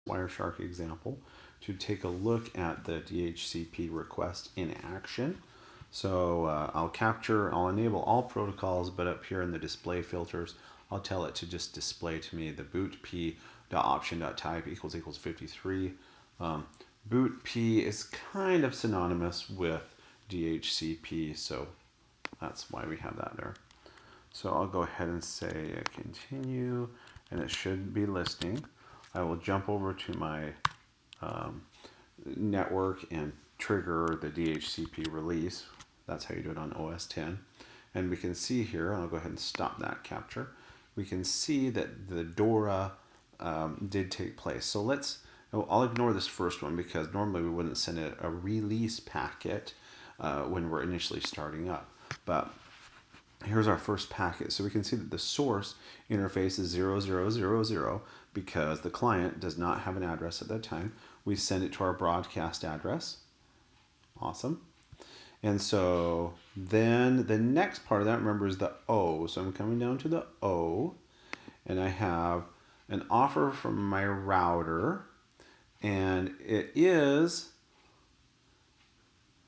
wireshark example to take a look at the DHCP request in action. So I'll enable all protocols, but up here in the display filters, I'll tell it to just display to me the boot p.option.type == 53. Boot p is kind of synonymous with DHCP, so that's why we have that there. So I'll go ahead and say continue, and it should be listing. I will jump over to my network and trigger the DHCP release. That's how you do it on OS 10. And we can see here, I'll go ahead and stop that capture. We can see that the DORA did take place. So I'll ignore this first one because normally we wouldn't send a release packet when we're initially starting up. But here's our first packet. So we can see that the source interface is 0000 because the client does not have an address at that time. We send it to our broadcast address. Awesome. And so then the next part of that, remember, is the O. So I'm coming down to the O, and I have an offer from my router, and it is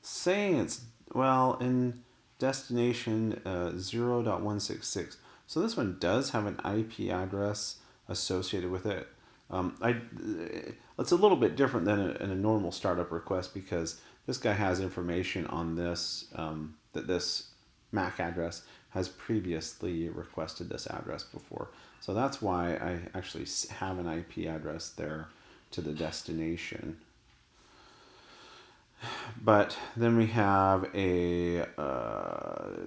saying it's, well, in destination 0.166. So this one does have an IP address associated with it. It's a little bit different than in a normal startup request because this guy has information on this, that this MAC address has previously requested this address before. So that's why I actually have an IP address there to the destination. But then we have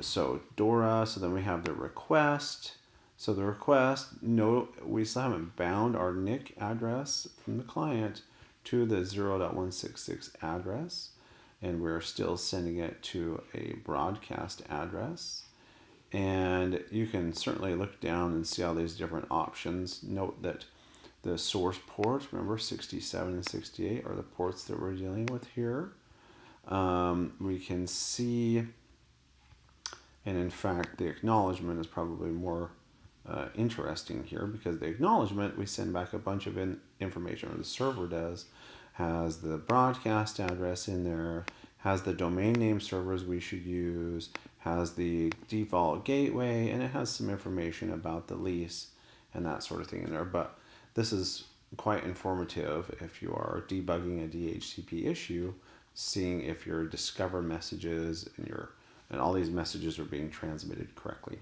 so DORA, so then we have the request. So the request, no, we still haven't bound our NIC address from the client to the 0.166 address. And we're still sending it to a broadcast address. And you can certainly look down and see all these different options. Note that the source ports, remember 67 and 68 are the ports that we're dealing with here. We can see, and in fact the acknowledgement is probably more interesting here because the acknowledgement, we send back a bunch of information, or the server does, has the broadcast address in there, has the domain name servers we should use, has the default gateway, and it has some information about the lease and that sort of thing in there. But this is quite informative if you are debugging a DHCP issue, seeing if your discover messages and all these messages are being transmitted correctly.